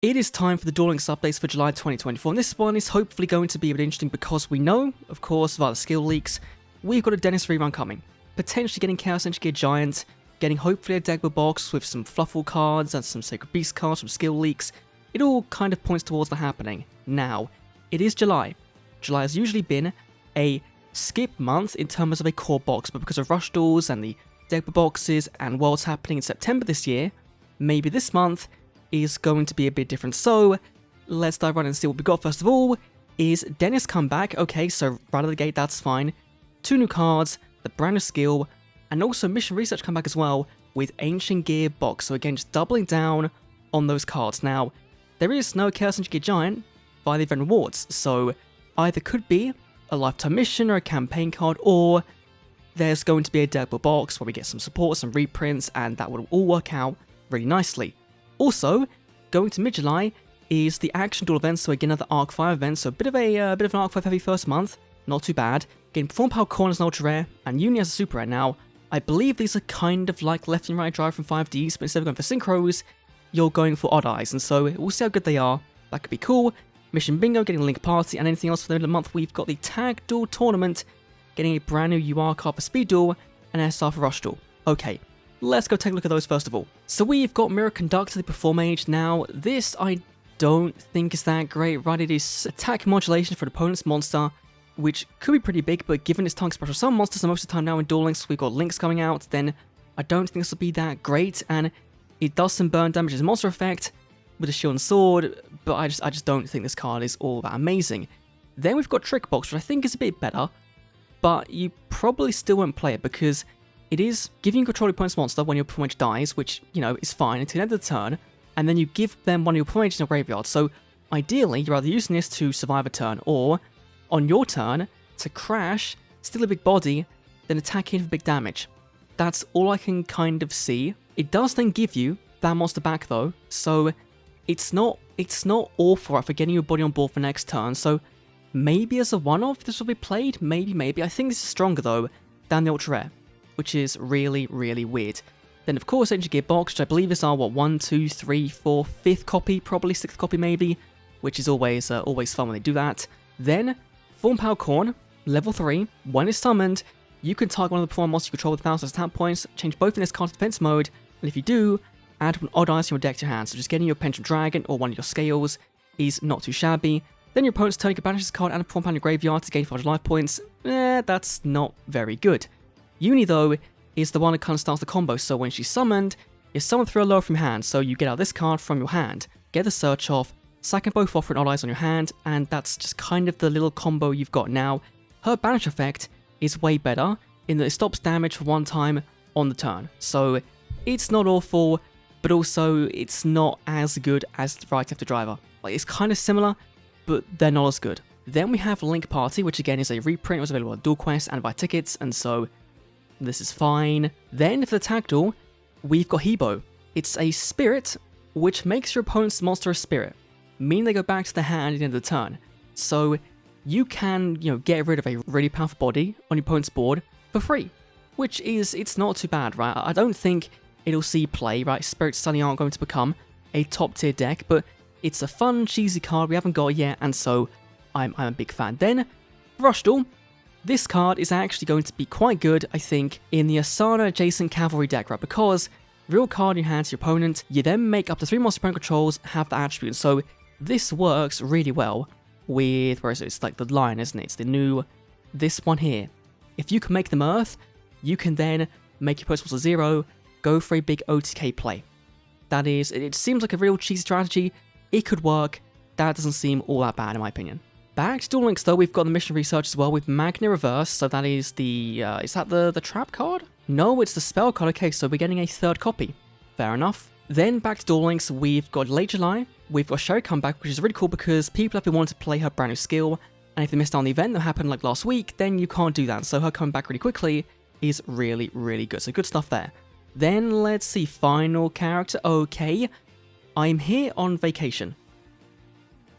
It is time for the Duel Links updates for July 2024, and this one is hopefully going to be a bit interesting because we know, of course, via the skill leaks, we've got a Dennis rerun coming. Potentially getting Chaos Energy Gear Giant, getting hopefully a Dagba box with some Fluffle cards and some Sacred Beast cards from skill leaks. It all kind of points towards the happening. Now, it is July. July has usually been a skip month in terms of a core box, but because of Rush Duels and the Dagba boxes and Worlds happening in September this year, maybe this month is going to be a bit different. So let's dive right in and see what we got. First of all, is Dennis come back? Okay, so right out of the gate, that's fine. 2 new cards, the brand new skill, and also Mission Research come back as well with Ancient Gear box. So again, just doubling down on those cards. Now, there is no Chaos Energy Gear Giant via the event rewards, so either could be a lifetime mission or a campaign card, or there's going to be a Dagba box where we get some support, some reprints, and that will all work out really nicely. Also, going to mid-July is the Action Duel event, so again another Arc 5 event, so a bit of an Arc 5 heavy first month, not too bad. Getting Perform Power Corn as an ultra rare, and Uni as a super rare. Now, I believe these are kind of like left and right drive from 5Ds, but instead of going for synchros, you're going for odd eyes, and so we'll see how good they are. That could be cool. Mission Bingo, getting Link Party, and anything else for the end of the month. We've got the Tag Duel Tournament, getting a brand new UR card for Speed Duel, and SR for Rush Duel. Okay, let's go take a look at those first of all. So we've got Mirror Conductor, the Performage. Now, this I don't think is that great, right? It is attack modulation for the opponent's monster, which could be pretty big, but given its target special summon monsters, and most of the time now in Duel Links we've got Links coming out, then I don't think this will be that great, and it does some burn damage as a monster effect with a shield and sword, but I just don't think this card is all that amazing. Then we've got Trick Box, which I think is a bit better, but you probably still won't play it because it is giving you control of your opponent's monster when your Performage dies, which, you know, is fine until the end of the turn, and then you give them one of your Performages in a graveyard. So ideally, you're either using this to survive a turn, or on your turn, to crash, steal a big body, then attack in for big damage. That's all I can kind of see. It does then give you that monster back though, so it's not awful for getting your body on board for next turn, so maybe as a one-off this will be played, maybe. I think this is stronger though than the Ultra Rare, which is really, really weird. Then of course Ancient Gear Box, which I believe is our, 1, 2, 3, 4, 5th copy, probably 6th copy maybe, which is always fun when they do that. Then, Form Power Corn, level 3, when it's summoned, you can target one of the Perform monsters you control with 1,000 attack points, change both in this card to defense mode, and if you do, add an odd ice to your deck to your hand, so just getting your Pension Dragon or one of your Scales is not too shabby. Then your opponent's turn, you can banish this card and a Perform Power in your graveyard to gain 5 life points. That's not very good. Uni though is the one that kind of starts the combo, so when she's summoned, you summon through a lower from your hand, so you get out this card from your hand, get the search off, sack and both off for an odd eyes on your hand, and that's just kind of the little combo you've got. Now, her banish effect is way better in that it stops damage for one time on the turn, so it's not awful, but also it's not as good as Right After Driver. Like, it's kind of similar, but they're not as good. Then we have Link Party, which again is a reprint. It was available on Duel Quest and via tickets, and so this is fine. Then for the Tag Duel, we've got Hebo. It's a spirit which makes your opponent's monster a spirit, meaning they go back to the hand at the end of the turn. So you can, get rid of a really powerful body on your opponent's board for free, which is, it's not too bad, right? I don't think it'll see play, right? Spirits suddenly aren't going to become a top tier deck, but it's a fun, cheesy card we haven't got yet, and so I'm a big fan. Then, Rush Duel. This card is actually going to be quite good, I think, in the Asana adjacent Cavalry deck, right? Because real card in your hand to your opponent, you then make up to 3 monster opponent controls have the attribute. So this works really well with, where is it? It's like the line, isn't it? It's the new, this one here. If you can make them Earth, you can then make your opponent's monster 0, go for a big OTK play. That is, it seems like a real cheesy strategy. It could work. That doesn't seem all that bad in my opinion. Back to Duel Links though, we've got the Mission Research as well with Magna Reverse, so that is the, is that the trap card? No, it's the spell card. Okay, so we're getting a 3rd copy. Fair enough. Then back to Duel Links, we've got late July, we've got Sherry comeback, which is really cool because people have been wanting to play her brand new skill, and if they missed out on the event that happened like last week, then you can't do that, so her coming back really quickly is really, really good, so good stuff there. Then let's see, final character, okay, I'm here on vacation.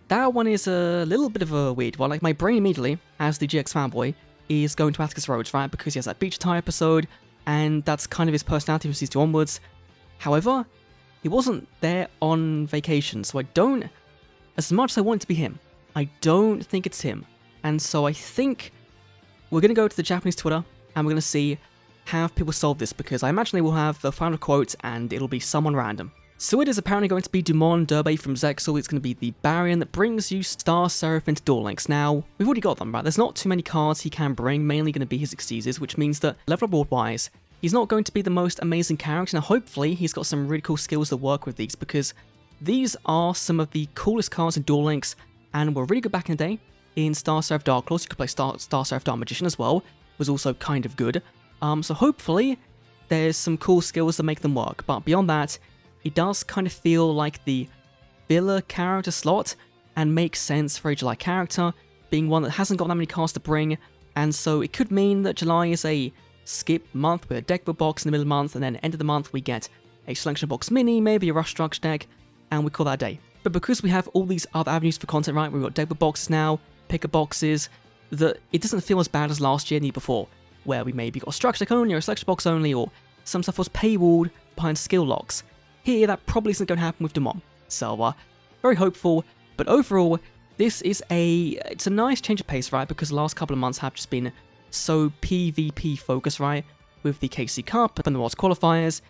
That one is a little bit of a weird one. Like, my brain immediately, as the GX fanboy, is going to Atticus Roads, right? Because he has that beach attire episode, and that's kind of his personality from Season 2 onwards. However, he wasn't there on vacation, so I don't, as much as I want it to be him, I don't think it's him. And so I think we're going to go to the Japanese Twitter, and we're going to see how people solve this, because I imagine they will have the final quote, and it'll be someone random. So it is apparently going to be DUMON Derby from ZEXAL. It's going to be the Baryon that brings you Star Seraph into Duel Links. Now, we've already got them, right? There's not too many cards he can bring, mainly going to be his Exceeders, which means that level up board-wise, he's not going to be the most amazing character. Now, hopefully, he's got some really cool skills to work with these, because these are some of the coolest cards in Duel Links, and were really good back in the day. In Star Seraph Dark Claws, you could play Star Seraph Dark Magician as well, was also kind of good. So hopefully, there's some cool skills that make them work, but beyond that, it does kind of feel like the filler character slot, and makes sense for a July character, being one that hasn't got that many cards to bring, and so it could mean that July is a skip month with a deck build box in the middle of the month, and then end of the month we get a selection box mini, maybe a rush structure deck, and we call that a day. But because we have all these other avenues for content, right, we've got deck build boxes now, picker boxes, that it doesn't feel as bad as last year and the year before, where we maybe got a structure deck only or a selection box only, or some stuff was paywalled behind skill locks. Here, that probably isn't going to happen with DUMON. So, very hopeful, but overall, it's a nice change of pace, right, because the last couple of months have just been so PvP focused, right, with the KC Cup and the Worlds qualifiers.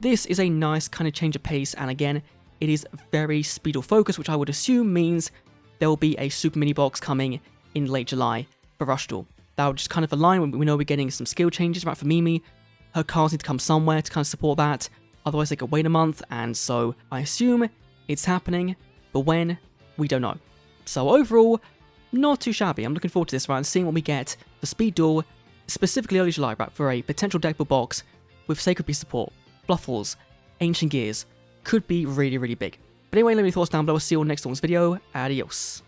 This is a nice kind of change of pace, and again, it is very speedle focused, which I would assume means there will be a super mini box coming in late July for Rush Duel. That would just kind of align when we know we're getting some skill changes, right, for Mimi. Her cards need to come somewhere to kind of support that. Otherwise, they could wait a month, and so I assume it's happening, but when, we don't know. So overall, not too shabby. I'm looking forward to this, right, and seeing what we get for Speed Duel, specifically early July, right, for a potential deck build box with Sacred Beast support, Bluffles, Ancient Gears, could be really, really big. But anyway, let me know your thoughts down below. I'll see you all next one's video. Adios.